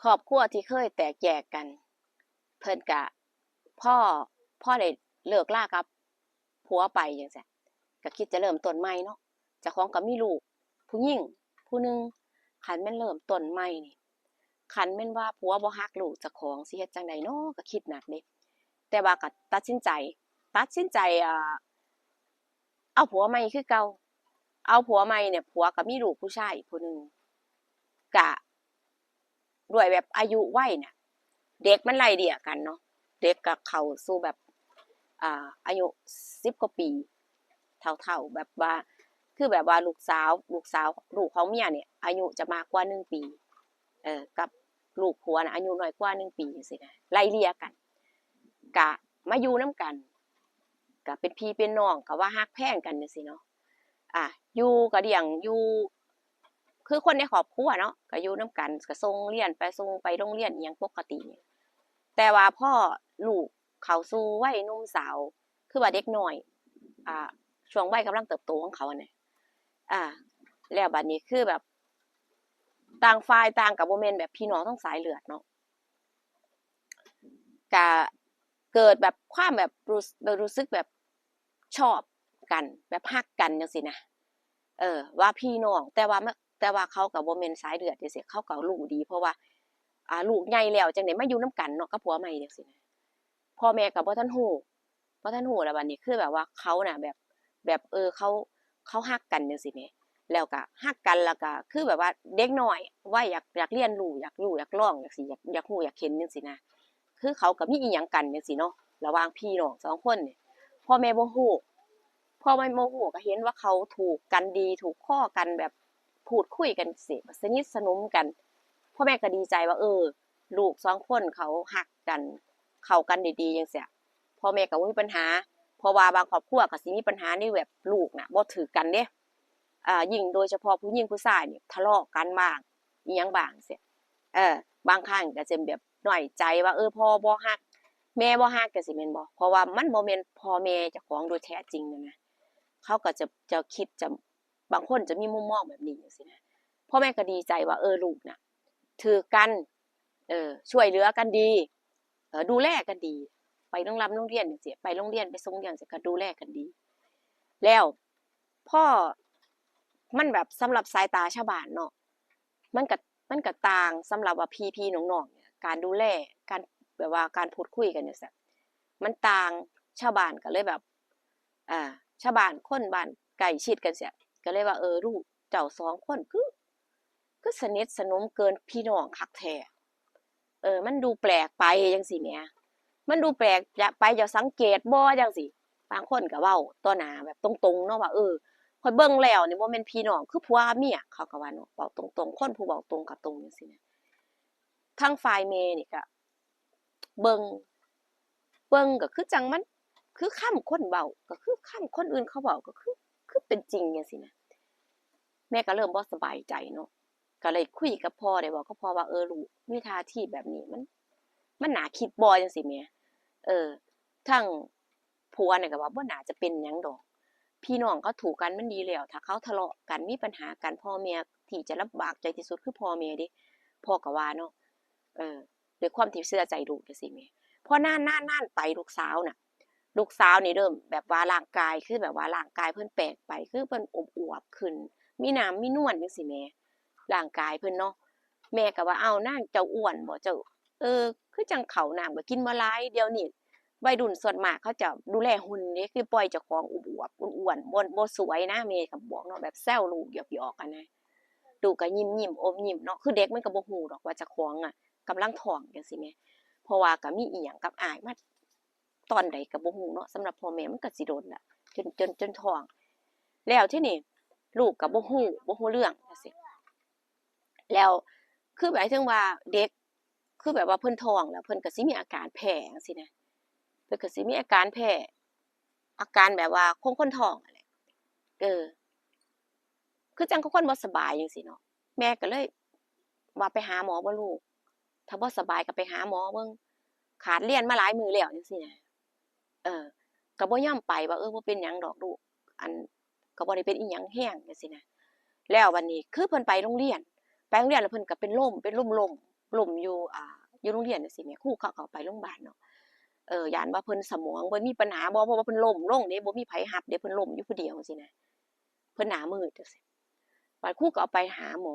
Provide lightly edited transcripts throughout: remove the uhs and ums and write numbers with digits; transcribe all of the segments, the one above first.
ครอบครัวที่เคยแตกแยกกันเพิ่นกะพ่อพ่อได้เลิกลากับผัวไปจังซี้ก็คิดจะเริ่มต้นใหม่เนาะเจ้าของก็มีลูกผู้หญิงผู้หนึ่งคันแม่นเริ่มต้นใหม่นี่คันแม่นว่าผัวบ่รักลูกเจ้าของสิเฮ็ดจั่งใดเนาะก็คิดหนักเดะแต่ว่าก็ตัดสินใจเอาผัวใหม่คือเก่าเอาผัวใหม่เนี่ยผัวก็มีลูกผู้ชายอีกผู้หนึ่งก็ด้วยแบบอายุวัยน่ะเด็กมันไล่เลี่ยกันเนาะเด็กก็เข้าสู่แบบอายุ10กว่าปีเฒ่าๆแบบว่าคือแบบว่าลูกสาวลูกของเมียเนี่ยอายุจะมากกว่า1ปีกับลูกผัวน่ะอายุน้อยกว่า1ปีจังซี่นะไล่เลี่ยกันก็มาอยู่นำกันก็เป็นพี่เป็นน้องก็ว่ารักแพงกันจังซี่เนาะอยู่ก็เลี้ยงอยู่คือคนในครอบครัวเนาะก็อยู่นำกันก็ส่งเรียนไปส่งไปโรงเรียนอิหยังปกตินี่แต่ว่าพอลูกเข้าสู่วัยหนุ่มสาวคือว่าเด็กน้อยช่วงวัยกำลังเติบโตของเขาเนี่ยแล้วบัดนี้คือแบบต่างฝ่ายต่างก็บ่แม่นแบบพี่น้องทั้งสายเลือดเนาะก็เกิดแบบความแบบรู้สึกแบบชอบกันแบบรักกันจังซี่นะว่าพี่น้องแต่ว่าเขาก็บ่แม่นสายเลือดจังซี่เขาก็รู้ดีเพราะว่าลูกใหญ่แล้วจังได๋มาอยู่นำกันเนาะกับผัวใหม่จังซี่นะพ่อแม่ก็บ่ทันรู้แล้วบัดนี้คือแบบว่าเขาน่ะแบบเขารักกันจังซี่แหมแล้วก็รักกันแล้วก็คือแบบว่าเด็กน้อยวัยอยากเรียนรู้อยากลองจังซี่อยากรู้อยากเห็นจังซี่นะคือเขาก็มีอิหยังกันจังซี่เนาะระหว่างพี่น้อง2คนนี่พ่อแม่บ่รู้พ่อแม่บ่รู้ก็เห็นว่าเขาถูกกันดีถูกคอกันแบบพูดคุยกันสิสนิทสนมกันพ่อแม่ก็ดีใจว่าลูก2คนเขารักกันเข้ากันได้ดีจังซี่พ่อแม่ก็บ่มีปัญหาเพราะว่าบางครอบครัวก็สิมีปัญหาในแบบลูกน่ะบ่ถูกกันเด้ยิ่งโดยเฉพาะผู้หญิงผู้ชายนี่ทะเลาะกันบ้างอิหยังบ้างจังซี่บางครั้งก็จะแบบน้อยใจว่าพ่อบ่รักแม่บ่รักจังซี่แม่นบ่เพราะว่ามันบ่แม่นพ่อแม่เจ้าของโดยแท้จริงนั่นนะเขาก็จะคิดบางคนจะมีมุมมองแบบนี้จังซี่นะพ่อแม่ก็ดีใจว่าลูกน่ะถูกกันช่วยเหลือกันดีดูแลกันดีไปโรงเรียนจังซี่ไปโรงเรียนไปส่งจังซี่ก็ดูแลกันดีแล้วพอมันแบบสำหรับสายตาชาวบ้านเนาะมันก็ต่างสำหรับว่าพี่ๆน้องๆเนี่ยการดูแลการแบบว่าการพูดคุยกันจังซี่มันต่างชาวบ้านก็เลยแบบชาวบ้านคนบ้านใกล้ชิดกันซี้ก็เลยว่าลูกเจ้า2คนคือสนิทสนมเกินพี่น้องคักแท้มันดูแปลกไปจังซี่แหมมันดูแปลกไปเจ้าสังเกตบ่จังซี่บางคนก็เว้าต่อหน้าแบบตรงๆเนาะว่าข้อยเบิ่งแล้วนี่บ่แม่นพี่น้องคือผัวเมียเขาก็ว่าเนาะเว้าตรงๆคนผู้เว้าตรงก็ตรงจังซี่นะทางฝ่ายแม่นี่ก็เบิ่งก็คือจังมันคือคำคนเว้าก็คือคำคนอื่นเขาเว้าก็คือเป็นจริงจังซี่นะแม่ก็เริ่มบ่สบายใจเนาะก็เลยคุยกับพ่อได้เว้ากับพ่อว่าลูกมีท่าทีแบบนี้มันน่าคิดบ่จังซี่แหมทางผัวนี่ก็ว่าบ่น่าจะเป็นหยังดอกพี่น้องเขาถูกกันมันดีแล้วถ้าเขาทะเลาะกันมีปัญหากันพ่อแม่ที่จะลำบากใจที่สุดคือพ่อแม่เด้พ่อก็ว่าเนาะด้วยความที่เชื่อใจลูกจังซี่แหมพอนานๆไปลูกสาวนี่เริ่มแบบว่าร่างกายคือแบบว่าร่างกายเพิ่นแปลกไปคือเพิ่นอวบๆขึ้นมีน้ำมีนวลจังซี่แหมร่างกายเพิ่นเนาะแม่ก็ว่าอ้าวนางเจ้าอ้วนบ่เจ้าคือจังข้าวน้ำก็กินบ่หลายเดี๋ยวนี้วัยรุ่นส่วนมากเขาจะดูแลหุ่นเด้คือปล่อยเจ้าของอวบๆอ้วนๆบ่สวยนะแม่ก็บอกเนาะแบบแซวลูกหยอกๆอะนะลูกก็ยิ้มๆอมยิ้มเนาะคือเด็กมันก็บ่ฮู้ดอกว่าเจ้าของอะกำลังท้องจังซี่แหมเพราะว่าก็มีอิหยังกับอ้ายมาตอนใดก็บ่ฮู้เนาะสำหรับพ่อแม่มันก็สิโดนล่ะจนท้องแล้วทีนี้ลูกก็บ่ฮู้เรื่องจังซี่แล้วคือหมายถึงว่าเด็กคือแบบว่าเพิ่นท้องแล้วเพิ่นก็สิมีอาการแพ้จังซี่นะเพิ่นก็สิมีอาการแพ้อาการแบบว่าของคนท้องนั่นแหละเออคือจังคนบ่สบายจังซี่เนาะแม่ก็เลยว่าไปหาหมอบ่ลูกถ้าบ่สบายก็ไปหาหมอเบิ่งขาดเรียนมาหลายมื้อแล้วจังซี่นะเออก็บ่ยอมไปว่าบ่เป็นหยังดอกลูกอันก็บ่ได้เป็นอิหยังแรงจังซี่นะแล้ววันนี้คือเพิ่นไปโรงเรียนแล้วเพิ่นก็เป็นลม ล้มอยู่โรงเรียนจังซี่แหมครูเขาก็เอาไปโรงบาลเนาะย้านว่าเพิ่นสมองเพิ่นมีปัญหาบ่เพราะว่าเพิ่นล้มลงเด้บ่มีไผรับเด้เพิ่นล้มอยู่ผู้เดียวจังซี่นะเพิ่นหน้ามืดจังซี่บัดครูก็เอาไปหาหมอ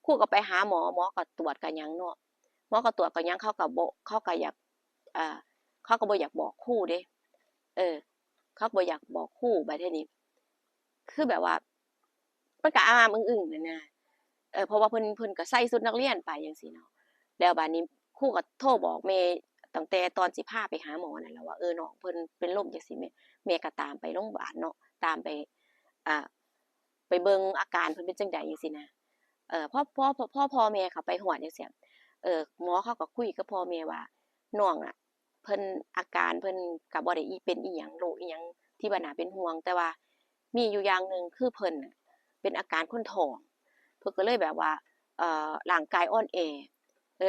ครูก็ไปหาหมอหมอก็ตรวจก็หยังเนาะหมอก็ตรวจก็หยังเขาก็บ่เขาก็อยากอ่าเขาก็บ่อยากบอกครูเด้เออเขาก็บ่อยากบอกครูบัดทีนี้คือแบบว่ามันก็อ้ำอึ้งๆนั่นน่ะเพราะว่าเพิ่นก็ใส่ชุดนักเรียนไปจังซี่เนาะแล้วบัดนี้ครูก็โทรบอกแม่ตั้งแต่ตอนสิพาไปหาหมอนั่นแหละว่าน้องเพิ่นเป็นลมจังซี่แม่ก็ตามไปโรงบาลเนาะตามไปอ่าไปเบิ่งอาการเพิ่นเป็นจังใดจังซี่นะพอแม่เขาไปฮอดจังซี้หมอเขาก็คุยกับพ่อแม่ว่าน้องอะเพิ่นอาการเพิ่นก็บ่ได้เป็นอิหยังโรคอิหยังที่ว่าน่าเป็นห่วงแต่ว่ามีอยู่อย่างหนึ่งคือเพิ่นน่ะเป็นอาการคนท้องเพิ่นก็เลยแบบว่าร่างกายอ่อนแอ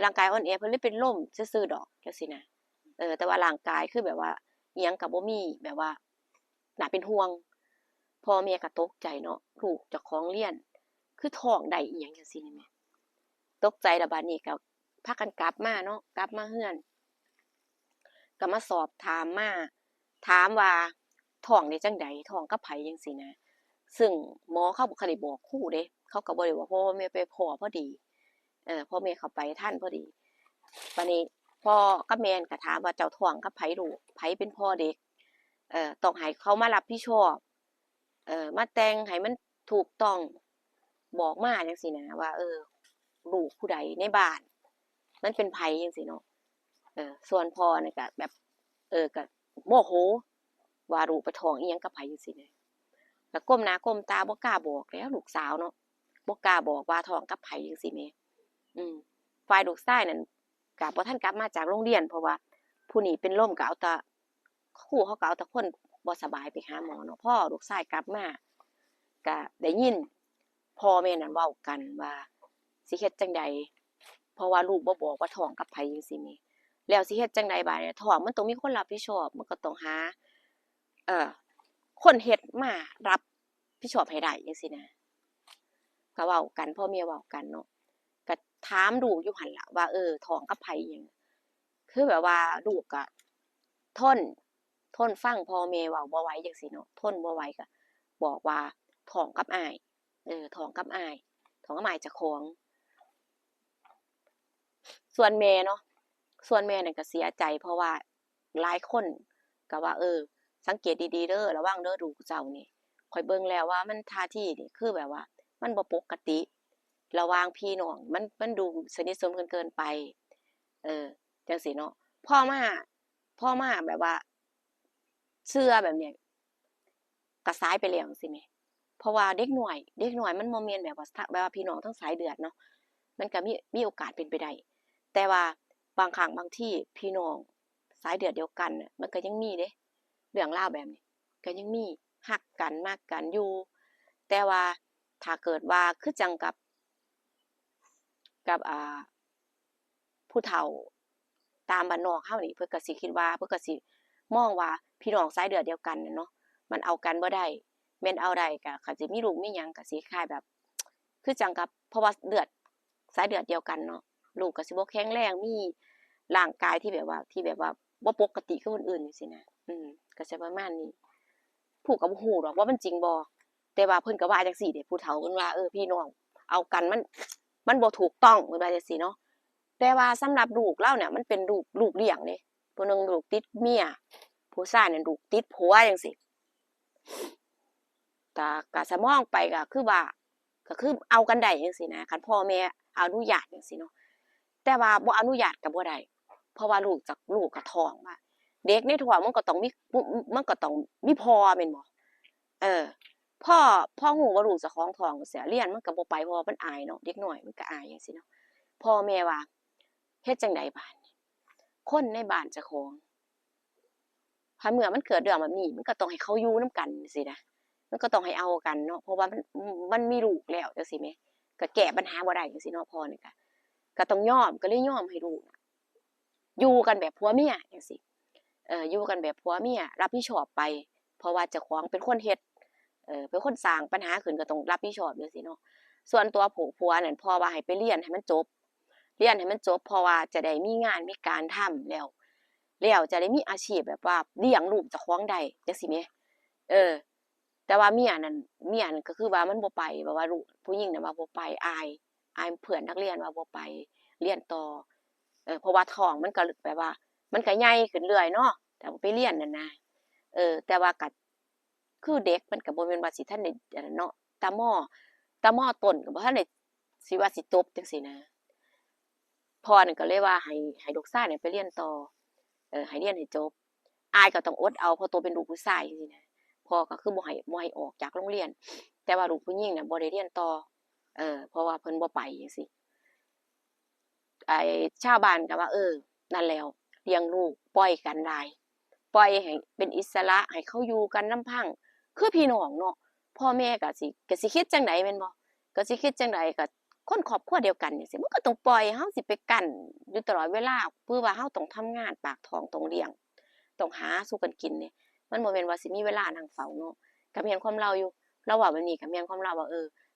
ร่างกายอ่อนแอเพิ่นเลยเป็นลมซื่อๆดอกจังซี้นะแต่ว่าร่างกายคือแบบว่าอิหยังก็บ่มีแบบว่าน่าเป็นห่วงพ่อแม่ก็ตกใจเนาะลูกเจ้าของเรียนคือท้องได้อิหยังจังซี่นี่แหมตกใจแล้วบัดนี้ก็พากันกลับมาเนาะกลับมาเรือนก็มาสอบถามถามว่าท้องได้จั่งใดท้องกับไผจังซี้นะซึ่งหมอเขาบ่คันได้บอกครูเด้เขาก็บ่ได้บอกเพราะว่าแม่ไปพ้อพอดีพ่อแม่เข้าไปทันพอดีบัดนี้พ่อกับแม่ก็ถามว่าเจ้าท้องกับไผลูกไผเป็นพ่อเด็กต้องให้เขามารับผิดชอบมาแต่งให้มันถูกต้องบอกมาจังซี้นะว่าลูกผู้ใดในบ้านมันเป็นไผจังซี้เนาะส่วนพ่อนี่ก็แบบก็โมโหว่าลูกไปท้องอิหยังกับไผจังซี้นะก็ก้มหน้าก้มตาบ่กล้าบอกแล้วลูกสาวเนาะบ่กล้าบอกว่าท้องกับไผจังซี้แหมฝ่ายลูกชายนั่นก็บ่ทันกลับมาจากโรงเรียนเพราะว่าผู้นี้เป็นลมก็เอาแต่ครูเขาก็เอาแต่คนบ่สบายไปหาหมอเนาะพอลูกชายกลับมาก็ได้ยินพ่อแม่นั่นเว้ากันว่าสิเฮ็ดจั่งใดเพราะว่าลูกบ่บอกว่าท้องกับไผจังซี้แหมแล้วสิเฮ็ดจั่งใดบัดนี้ท้องมันต้องมีคนรับผิดชอบมันก็ต้องหาเอ่อคนเฮ็ดมารับผิดชอบให้ได้จังซี้นะก็เว้ากันพ่อแม่เว้ากันเนาะก็ถามลูกอยู่หั่นล่ะว่าท้องกับไผหยังคือแบบว่าลูกก็ทนฟังพ่อแม่เว้าบ่ไหวจังซี้เนาะทนบ่ไหวก็บอกว่าท้องกับอ้ายท้องกับอ้ายท้องกับอ้ายเจ้าของส่วนแม่เนาะส่วนแม่นั่นก็เสียใจเพราะว่าหลายคนก็ว่าสังเกตดีๆเด้อระวังเด้อลูกเจ้านี่ข้อยเบิ่งแล้วว่ามันท่าทีนี่คือแบบว่ามันบ่ปกติระหว่างพี่น้องมันดูสนิทสนมกันเกินไปจังซี้เนาะพอมาแบบว่าเชื่อแบบเนี้ยก็สายไปแล้วจังซี้แหมเพราะว่าเด็กน้อยมันบ่แม่นแบบว่าพี่น้องทั้งสายเลือดเนาะมันก็มีโอกาสเป็นไปได้แต่ว่าบางครั้งบางที่พี่น้องสายเลือดเดียวกันน่ะมันก็ยังมีเด้เรื่องราวแบบนี้ก็ยังมีรักกันมักกันอยู่แต่ว่าถ้าเกิดว่าคือจังกับผู้เฒ่าตามบ้านนอกเฮานี่เพิ่นก็สิคิดว่าเพิ่นก็สิมองว่าพี่น้องสายเลือดเดียวกันน่ะเนาะมันเอากันบ่ได้แม่นเอาได้ก็คันสิมีลูกมีหยังก็สิคล้ายแบบคือจังกับเพราะว่าเลือดสายเลือดเดียวกันเนาะลูกก็สิบ่แข็งแรงมีร่างกายที่แบบว่าบ่ปกติคือคนอื่นจังซี่นะก็สิประมาณนี้ผู้ก็บ่ฮู้ดอกว่ามันจริงบ่แต่ว่าเพิ่นก็ว่าจังซี่เดะผู้เฒ่าเพิ่นว่าพี่น้องเอากันมันบ่ถูกต้องเพิ่นว่าจังซี่เนาะแต่ว่าสำหรับลูกเราเนี่ยมันเป็นลูกเลี้ยงเด้ผู้หนึ่งลูกติดเมียผู้ชายนั่นลูกติดผัวจังซี่ก็สมองไปก็คือว่าก็คือเอากันได้จังซี่นะคันพ่อแม่อนุญาตจังซี่เนาะแต่ว่าบ่อนุญาตก็บ่ได้เพราะว่าลูกก็ท้องว่าเด็กในท้องมันก็ต้องมีพ่อแม่นบ่เออพ่อฮู้ว่าลูกเจ้าของท้องจั่งซี้เรียนมันก็บ่ไปเพราะว่ามันอายเนาะเด็กน้อยมันก็อายจังซี่เนาะพ่อแม่ว่าเฮ็ดจั่งใดบาดนี้คนในบ้านเจ้าของถ้าเมื่อมันเกิดเรื่องแบบนี้มันก็ต้องให้เขาอยู่นำกันจังซี้นะมันก็ต้องให้เอากันเนาะเพราะว่ามันมีลูกแล้วจังซี้แหมก็แก้ปัญหาบ่ได้จังซี้เนาะพ่อนี่ก็ต้องยอมก็เลยยอมให้ลูกอยู่กันแบบผัวเมียจังซี่อยู่กันแบบผัวเมียรับผิดชอบไปเพราะว่าเจ้าของเป็นคนเฮ็ดเป็นคนสร้างปัญหาขึ้นก็ต้องรับผิดชอบจังซี่เนาะส่วนตัวผัวนั่นพ่อว่าให้ไปเรียนให้มันจบ เรียนให้มันจบเพราะว่าจะได้มีงานมีการทำแล้วจะได้มีอาชีพแบบว่าเลี้ยงลูกเจ้าของได้จังซี่แหมเออแต่ว่าเมียนั่นก็คือว่ามันบ่ไปแบบว่าลูกผู้หญิงน่ะว่าบ่ไปอายเพื่อนนักเรียนว่าบ่ไปเรียนต่อเพราะว่าท้องมันก็แบบว่ามันก็ใหญ่ขึ้นเรื่อยเนาะถ้าบ่ไปเรียนนั่นนะแต่ว่าก็คือเด็กมันก็บ่แม่นว่าสิทันได้อันนั้นเนาะตาม่อต้นก็บ่ทันได้สิว่าสิจบจังซี้นะพ่อนั่นก็เลยว่าให้ลูกชายเนี่ยไปเรียนต่อให้เรียนให้จบอายก็ต้องอดเอาเพราะตัวเป็นลูกผู้ชายจังซี่นะพ่อก็คือบ่ให้ออกจากโรงเรียนแต่ว่าลูกผู้หญิงน่ะบ่ได้เรียนต่อเพราะว่าเพิ่นบ่ไปจังซี้ไอ้ชาวบ้านก็ว่านั่นแล้วเลี้ยงลูกปล่อยกันได้ปล่อยให้เป็นอิสระให้เขาอยู่กันลำพังคือพี่น้องเนาะพ่อแม่ก็สิคิดจั่งใดแม่นบ่ก็สิคิดจั่งใดก็คนครอบครัวเดียวกันจังซี้มันก็ต้องปล่อยเฮาสิไปกั้นอยู่ตลอดเวลาเพื่อว่าเฮาต้องทำงานปากท้องต้องเลี้ยงต้องหาสู่กันกินนี่มันบ่แม่นว่าสิมีเวลานั่งเฝ้าเนาะก็แม่นความเราอยู่เราเว้าแบบนี้ก็แม่นความเราว่า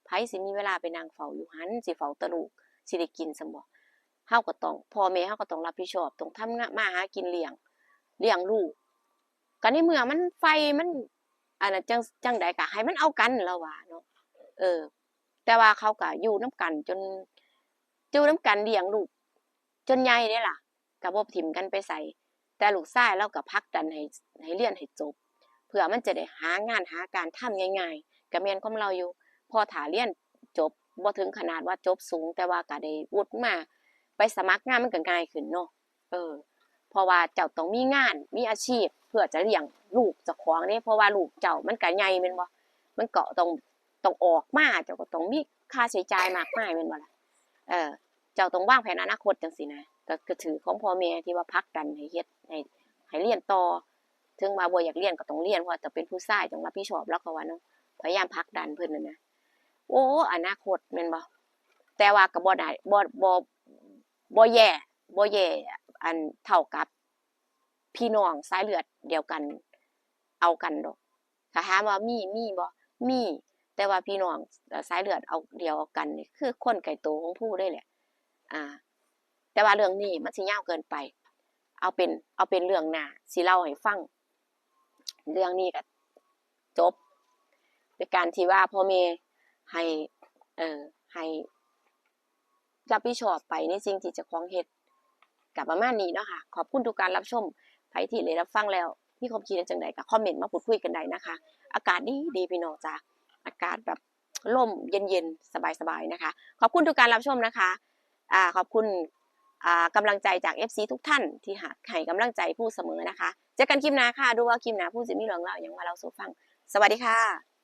ไผสิมีเวลาไปนั่งเฝ้าอยู่หันสิเฝ้าแต่ลูกสิได้กินซั้นบ่เฮาก็ต้องพ่อแม่เฮาก็ต้องรับผิดชอบต้องทำงานมาหากินเลี้ยงลูกก็ในเมื่อมันไฟมันอันนั้นจังใดก็ให้มันเอากันเราว่าเนาะเออ แต่ว่าเขาก็อยู่นำกันจนอยู่นำกันเลี้ยงลูกจนใหญ่เดะล่ะก็บ่ถิ้มกันไปไสแต่ลูกชายเราก็ผลักดันให้เรียนให้จบเพื่อมันจะได้หางานหาการทำง่ายๆก็แม่นของเราอยู่พอถ้าเรียนจบบ่ถึงขนาดว่าจบสูงแต่ว่าก็ได้วุฒิมาไปสมัครงานมันก็ง่ายขึ้นเนาะเออเพราะว่าเจ้าต้องมีงานมีอาชีพเพื่อจะเลี้ยงลูกเจ้าของเดะเพราะว่าลูกเจ้ามันก็ใหญ่แม่นบ่มันก็ต้องออกมาเจ้าก็ต้องมีค่าใช้จ่ายมากมายแม่นบ่ล่ะเออเจ้าต้องวางแผนอนาคตจังซี่นะก็ถือของพ่อแม่ที่ว่าผลักดันให้เฮ็ดให้เรียนต่อถึงว่าบ่อยากเรียนก็ต้องเรียนเพราะว่าถ้าเป็นผู้ชายต้องรับผิดชอบเลาก็ว่าเนาะพยายามผลักดันเพิ่นนั่นนะโอ้อนาคตแม่นบ่แต่ว่าก็บ่ได้บ่แย่อันเท่ากับพี่น้องสายเลือดเดียวกันเอากันดอกถ้าถามว่ามีบ่มีแต่ว่าพี่น้องสายเลือดเอาเดียวกันนี่คือคนใกล้ตัวของผู้เลยแหละอ่าแต่ว่าเรื่องนี้มันสิยาวเกินไปเอาเป็นเรื่องหน้าสิเล่าให้ฟังเรื่องนี้ก็จบด้วยการที่ว่าพ่อแม่ให้ให้รับผิดชอบไปในสิ่งที่เจ้าของเฮ็ดก็ประมาณนี้เนาะค่ะขอบคุณทุกการรับชมไผที่ได้รับฟังแล้วมีความคิดเห็นจังไดก็คอมเมนต์มาพูดคุยกันได้นะคะอากาศดีพี่น้องจ้ะอากาศแบบลมเย็นๆสบายๆนะคะขอบคุณทุกการรับชมนะคะขอบคุณกำลังใจจาก FC ทุกท่านที่ให้กำลังใจผู้เสมอนะคะเจอกันคลิปหน้าค่ะดูว่าคลิปหน้าผู้สิมีเรื่องเล่าหยังมาเล่าสู่ฟังสวัสดีค่ะ